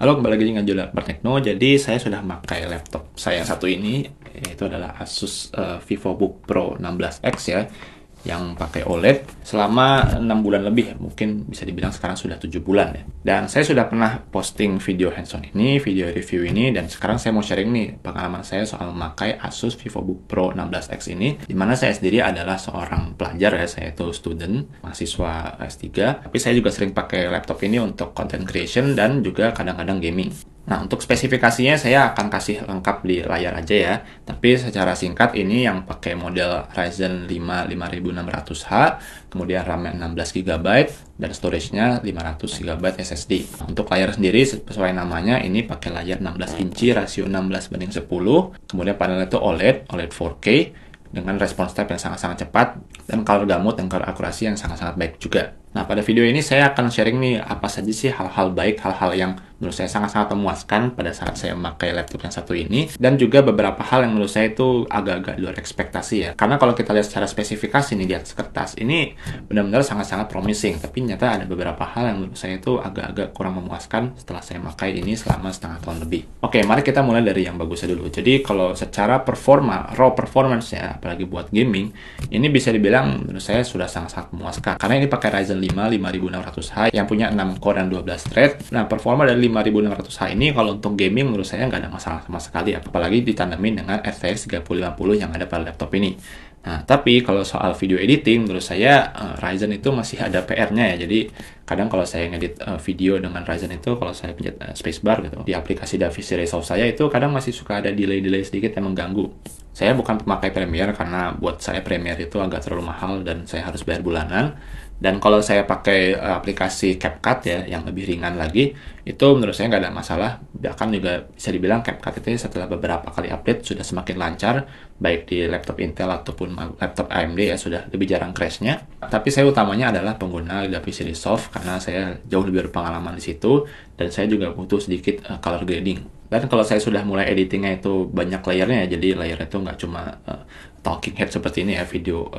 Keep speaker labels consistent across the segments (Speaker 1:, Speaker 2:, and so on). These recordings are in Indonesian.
Speaker 1: Halo, kembali lagi dengan Julian Tekno. Jadi saya sudah memakai laptop saya yang satu ini, yaitu adalah Asus VivoBook Pro 16X ya, yang pakai OLED selama 6 bulan lebih, mungkin bisa dibilang sekarang sudah 7 bulan ya. Dan saya sudah pernah posting video hands-on ini, video review ini, dan sekarang saya mau sharing nih pengalaman saya soal memakai Asus VivoBook Pro 16X ini, dimana saya sendiri adalah seorang pelajar ya, saya itu student, mahasiswa S3, tapi saya juga sering pakai laptop ini untuk content creation dan juga kadang-kadang gaming. Nah, untuk spesifikasinya saya akan kasih lengkap di layar aja ya. Tapi secara singkat ini yang pakai model Ryzen 5 5600H, kemudian RAM-nya 16 GB, dan storage-nya 500 GB SSD. Nah, untuk layar sendiri sesuai namanya ini pakai layar 16 inci rasio 16:10. Kemudian panelnya itu OLED 4K dengan response time yang sangat-sangat cepat dan color gamut dan color akurasi yang sangat-sangat baik juga. Nah, pada video ini saya akan sharing nih apa saja sih hal-hal baik, hal-hal yang menurut saya sangat-sangat memuaskan pada saat saya memakai laptop yang satu ini, dan juga beberapa hal yang menurut saya itu agak-agak luar ekspektasi ya. Karena kalau kita lihat secara spesifikasi nih di atas kertas, ini benar-benar sangat-sangat promising, tapi ternyata ada beberapa hal yang menurut saya itu agak-agak kurang memuaskan setelah saya memakai ini selama setengah tahun lebih. Oke, mari kita mulai dari yang bagusnya dulu. Jadi kalau secara performa, raw performance ya, apalagi buat gaming, ini bisa dibilang menurut saya sudah sangat-sangat memuaskan. Karena ini pakai Ryzen 5 5600H yang punya 6 core dan 12 thread. Nah, performa dari 5600H ini kalau untuk gaming menurut saya nggak ada masalah sama sekali, apalagi ditandamin dengan RTX 3050 yang ada pada laptop ini. Nah, tapi kalau soal video editing, menurut saya Ryzen itu masih ada PR-nya ya. Jadi, kadang kalau saya ngedit video dengan Ryzen itu, kalau saya pencet spacebar gitu, di aplikasi DaVinci Resolve saya itu kadang masih suka ada delay-delay sedikit yang mengganggu. Saya bukan pemakai Premiere karena buat saya Premiere itu agak terlalu mahal dan saya harus bayar bulanan. Dan kalau saya pakai aplikasi CapCut ya, yang lebih ringan lagi, itu menurut saya nggak ada masalah. Bahkan juga bisa dibilang CapCut itu setelah beberapa kali update sudah semakin lancar, baik di laptop Intel ataupun laptop AMD ya, sudah lebih jarang crash-nya. Tapi saya utamanya adalah pengguna DaVinci Resolve karena saya jauh lebih berpengalaman di situ, dan saya juga butuh sedikit color grading. Dan kalau saya sudah mulai editingnya itu banyak layernya ya, jadi layernya itu nggak cuma talking head seperti ini ya, video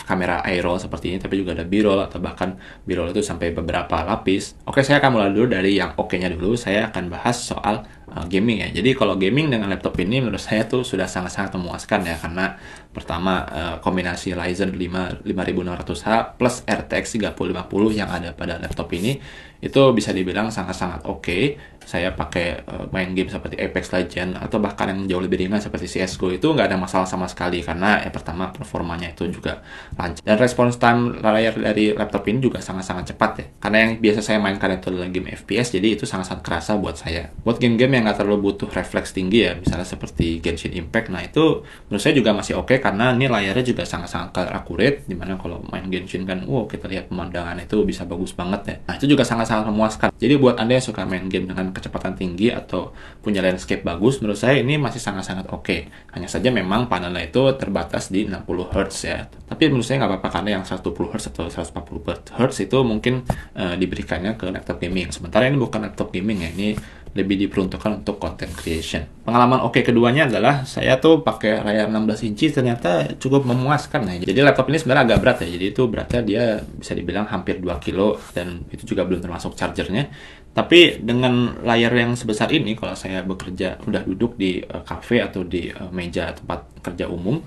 Speaker 1: kamera iRaw seperti ini, tapi juga ada B-roll atau bahkan B-roll itu sampai beberapa lapis. Oke, saya akan mulai dulu dari yang oke-nya dulu. Saya akan bahas soal gaming ya. Jadi kalau gaming dengan laptop ini menurut saya tuh sudah sangat-sangat memuaskan ya, karena pertama kombinasi Ryzen 5 5600H plus RTX 3050 yang ada pada laptop ini itu bisa dibilang sangat-sangat oke. Saya pakai main game seperti Apex Legends atau bahkan yang jauh lebih ringan seperti CSGO itu nggak ada masalah sama sekali, karena pertama performanya itu juga lancar dan response time layar dari laptop ini juga sangat-sangat cepat ya, karena yang biasa saya mainkan itu adalah game FPS, jadi itu sangat-sangat kerasa buat saya. Buat game-game yang nggak terlalu butuh refleks tinggi ya, misalnya seperti Genshin Impact, nah itu menurut saya juga masih oke karena ini layarnya juga sangat-sangat accurate, dimana kalau main Genshin kan kita lihat pemandangan itu bisa bagus banget ya. Nah, itu juga sangat-sangat memuaskan. Jadi buat Anda yang suka main game dengan kecepatan tinggi atau punya landscape bagus, menurut saya ini masih sangat-sangat oke. Hanya saja memang panelnya itu terbatas di 60 Hz ya. Tapi menurut saya nggak apa-apa karena yang 120 Hz atau 140 Hz itu mungkin diberikannya ke laptop gaming. Sementara ini bukan laptop gaming ya, ini lebih diperuntukkan untuk content creation. Pengalaman oke keduanya adalah saya tuh pakai layar 16 inci ternyata cukup memuaskan ya. Jadi laptop ini sebenarnya agak berat ya. Jadi itu beratnya dia bisa dibilang hampir 2 kilo dan itu juga belum termasuk chargernya. Tapi dengan layar yang sebesar ini, kalau saya bekerja udah duduk di cafe atau di meja tempat kerja umum,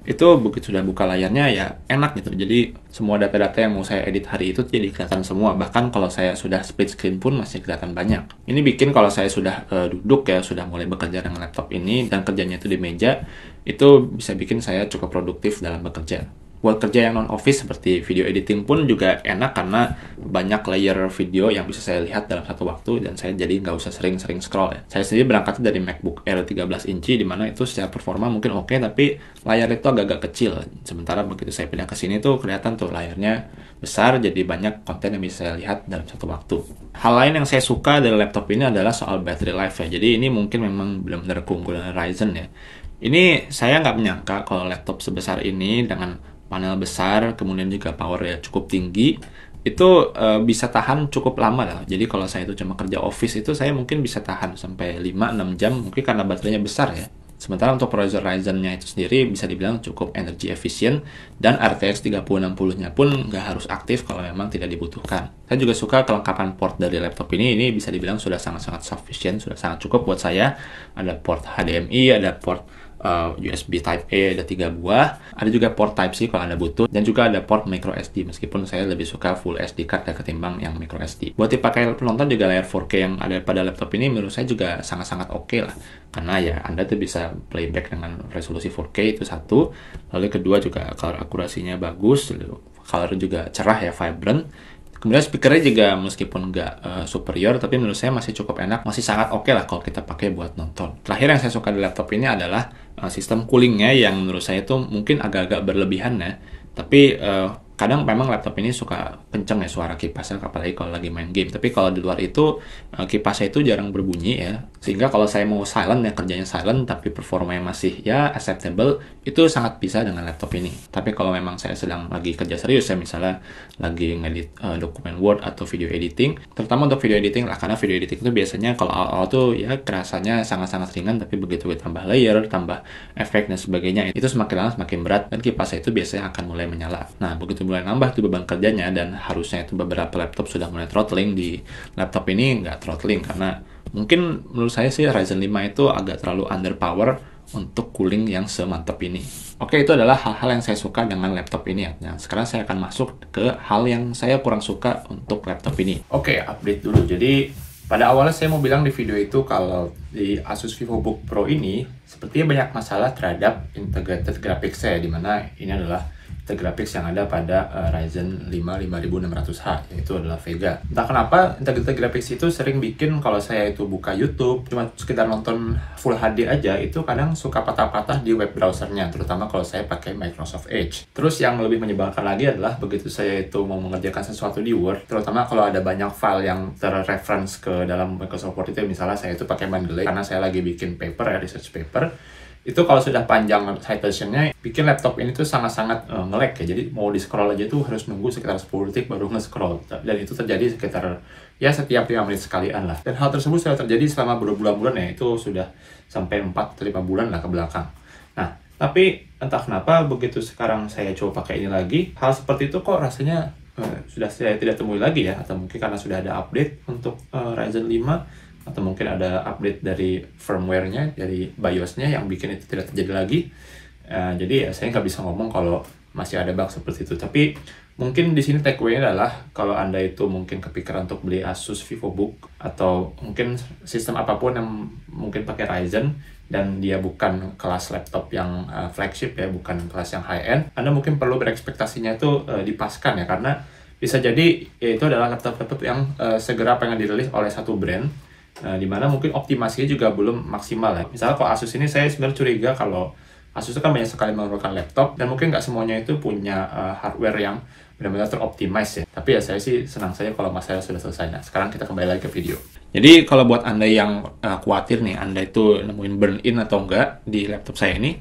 Speaker 1: itu begitu sudah buka layarnya ya enak gitu. Jadi semua data-data yang mau saya edit hari itu jadi kelihatan semua. Bahkan kalau saya sudah split screen pun masih kelihatan banyak. Ini bikin kalau saya sudah duduk ya, sudah mulai bekerja dengan laptop ini dan kerjanya itu di meja, itu bisa bikin saya cukup produktif dalam bekerja. Buat kerja yang non-office seperti video editing pun juga enak karena banyak layer video yang bisa saya lihat dalam satu waktu dan saya jadi nggak usah sering-sering scroll ya. Saya sendiri berangkatnya dari MacBook Air 13 inci di mana itu secara performa mungkin oke, tapi layar itu agak-agak kecil. Sementara begitu saya pindah ke sini tuh kelihatan tuh layarnya besar, jadi banyak konten yang bisa saya lihat dalam satu waktu. Hal lain yang saya suka dari laptop ini adalah soal battery life ya. Jadi ini mungkin memang benar-benar keunggulan Ryzen ya. Ini saya nggak menyangka kalau laptop sebesar ini dengan panel besar, kemudian juga power ya cukup tinggi, itu bisa tahan cukup lama lah. Jadi kalau saya itu cuma kerja office itu saya mungkin bisa tahan sampai 5-6 jam, mungkin karena baterainya besar ya. Sementara untuk processor Ryzen-nya itu sendiri bisa dibilang cukup energy efficient, dan RTX 3060-nya pun nggak harus aktif kalau memang tidak dibutuhkan. Saya juga suka kelengkapan port dari laptop ini bisa dibilang sudah sangat-sangat sufficient, sudah sangat cukup buat saya. Ada port HDMI, ada port USB Type-A, ada 3 buah, ada juga port Type-C kalau Anda butuh, dan juga ada port micro SD, meskipun saya lebih suka full SD card ya ketimbang yang micro SD. Buat dipakai penonton juga, layar 4K yang ada pada laptop ini menurut saya juga sangat-sangat oke lah, karena ya Anda tuh bisa playback dengan resolusi 4K, itu satu. Lalu kedua juga color akurasinya bagus, color juga cerah ya, vibrant. Kemudian speakernya juga meskipun nggak superior, tapi menurut saya masih cukup enak, masih sangat oke lah kalau kita pakai buat nonton. Terakhir yang saya suka di laptop ini adalah sistem coolingnya yang menurut saya itu mungkin agak-agak berlebihan ya. Tapi kadang memang laptop ini suka kenceng ya suara kipasnya, apalagi kalau lagi main game. Tapi kalau di luar itu kipasnya itu jarang berbunyi ya, sehingga kalau saya mau silent ya, kerjanya silent tapi performanya masih ya acceptable, itu sangat bisa dengan laptop ini. Tapi kalau memang saya sedang lagi kerja serius ya, misalnya lagi ngedit dokumen Word atau video editing, terutama untuk video editing lah, karena video editing itu biasanya kalau awal-awal tuh ya kerasanya sangat-sangat ringan, tapi begitu tambah layer, tambah efek dan sebagainya, itu semakin lama semakin berat, dan kipasnya itu biasanya akan mulai menyala. Nah, begitu mulai nambah tuh beban kerjanya, dan harusnya itu beberapa laptop sudah mulai throttling, di laptop ini nggak throttling, karena mungkin menurut saya sih Ryzen 5 itu agak terlalu underpower untuk cooling yang semantap ini. Oke, itu adalah hal-hal yang saya suka dengan laptop ini ya. Nah, sekarang saya akan masuk ke hal yang saya kurang suka untuk laptop ini. Oke, update dulu. Jadi, pada awalnya saya mau bilang di video itu kalau di Asus VivoBook Pro ini sepertinya banyak masalah terhadap integrated graphics saya, dimana ini adalah graphics yang ada pada Ryzen 5 5600H, yaitu adalah Vega. Entah kenapa integrated graphics itu sering bikin kalau saya itu buka YouTube cuma sekedar nonton Full HD aja, itu kadang suka patah-patah di web browsernya, terutama kalau saya pakai Microsoft Edge. Terus yang lebih menyebalkan lagi adalah begitu saya itu mau mengerjakan sesuatu di Word, terutama kalau ada banyak file yang terreference ke dalam Microsoft Word itu, misalnya saya itu pakai Mendeley karena saya lagi bikin paper ya, research paper. Itu kalau sudah panjang citation-nya, bikin laptop ini tuh sangat-sangat nge-lag ya. Jadi mau di-scroll aja tuh harus nunggu sekitar 10 detik baru nge-scroll. Dan itu terjadi sekitar ya setiap 5 menit sekalian lah. Dan hal tersebut sudah terjadi selama berbulan-bulan ya. Itu sudah sampai 4-5 bulan lah ke belakang. Nah, tapi entah kenapa begitu sekarang saya coba pakai ini lagi, hal seperti itu kok rasanya sudah saya tidak temui lagi ya. Atau mungkin karena sudah ada update untuk Ryzen 5, atau mungkin ada update dari firmware-nya, dari BIOS-nya yang bikin itu tidak terjadi lagi. Jadi ya saya nggak bisa ngomong kalau masih ada bug seperti itu. Tapi mungkin di sini takeaway-nya adalah kalau Anda itu mungkin kepikiran untuk beli Asus VivoBook atau mungkin sistem apapun yang mungkin pakai Ryzen dan dia bukan kelas laptop yang flagship ya, bukan kelas yang high-end, Anda mungkin perlu berekspektasinya itu dipaskan ya, karena bisa jadi itu adalah laptop-laptop yang segera pengen dirilis oleh satu brand, dimana mungkin optimasinya juga belum maksimal ya. Misalnya kalau Asus ini saya sebenarnya curiga kalau Asus itu kan banyak sekali mengeluarkan laptop, dan mungkin nggak semuanya itu punya hardware yang benar-benar teroptimize ya. Tapi ya saya sih senang saja kalau masalah sudah selesai. Nah, sekarang kita kembali lagi ke video. Jadi kalau buat Anda yang khawatir nih, Anda itu nemuin burn-in atau enggak di laptop saya ini,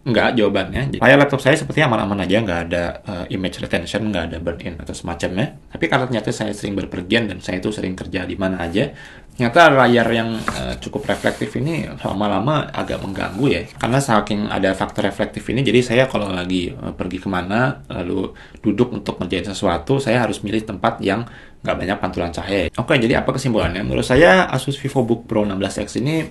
Speaker 1: enggak jawabannya. Layar laptop saya sepertinya aman-aman aja, nggak ada image retention, nggak ada burn-in atau semacamnya. Tapi karena ternyata saya sering berpergian dan saya itu sering kerja di mana aja, ternyata layar yang cukup reflektif ini lama-lama agak mengganggu ya. Karena saking ada faktor reflektif ini, jadi saya kalau lagi pergi kemana, lalu duduk untuk ngerjain sesuatu, saya harus milih tempat yang nggak banyak pantulan cahaya. Oke, jadi apa kesimpulannya? Menurut saya Asus VivoBook Pro 16X ini,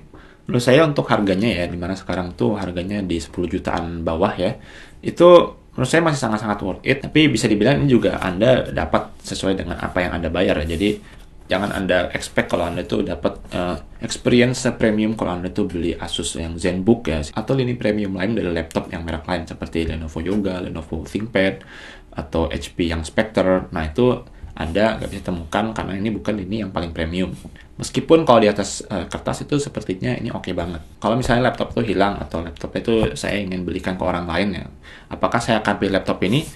Speaker 1: menurut saya untuk harganya ya, dimana sekarang tuh harganya di 10 jutaan bawah ya, itu menurut saya masih sangat-sangat worth it. Tapi bisa dibilang ini juga Anda dapat sesuai dengan apa yang Anda bayar ya. Jadi jangan Anda expect kalau Anda tuh dapat experience premium kalau Anda tuh beli Asus yang ZenBook ya, atau lini premium lain dari laptop yang merek lain seperti Lenovo Yoga, Lenovo ThinkPad, atau HP yang Spectre. Nah, itu Anda nggak bisa temukan karena ini bukan lini yang paling premium. Meskipun kalau di atas kertas itu sepertinya ini oke banget. Kalau misalnya laptop itu hilang atau laptop itu saya ingin belikan ke orang lain ya, apakah saya akan pilih laptop ini?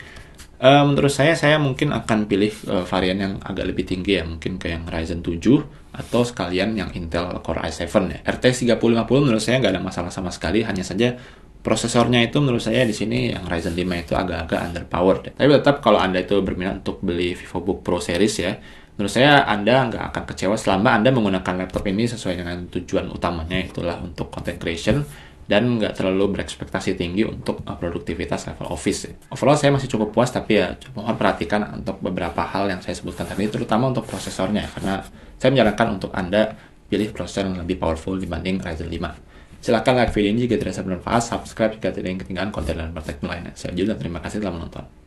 Speaker 1: Menurut saya mungkin akan pilih varian yang agak lebih tinggi ya, mungkin kayak yang Ryzen 7 atau sekalian yang Intel Core i7 ya. RTX 3050 menurut saya nggak ada masalah sama sekali, hanya saja prosesornya itu menurut saya di sini yang Ryzen 5 itu agak-agak underpowered. Tapi tetap kalau Anda itu berminat untuk beli VivoBook Pro series ya, menurut saya Anda nggak akan kecewa selama Anda menggunakan laptop ini sesuai dengan tujuan utamanya, itulah untuk content creation dan nggak terlalu berekspektasi tinggi untuk produktivitas level office. Overall saya masih cukup puas, tapi ya mohon perhatikan untuk beberapa hal yang saya sebutkan tadi, terutama untuk prosesornya, karena saya menyarankan untuk Anda pilih prosesor yang lebih powerful dibanding Ryzen 5. Silahkan like video ini jika dirasa bermanfaat, subscribe jika tidak ingin ketinggalan konten dan praktek lainnya. Saya Jul dan terima kasih telah menonton.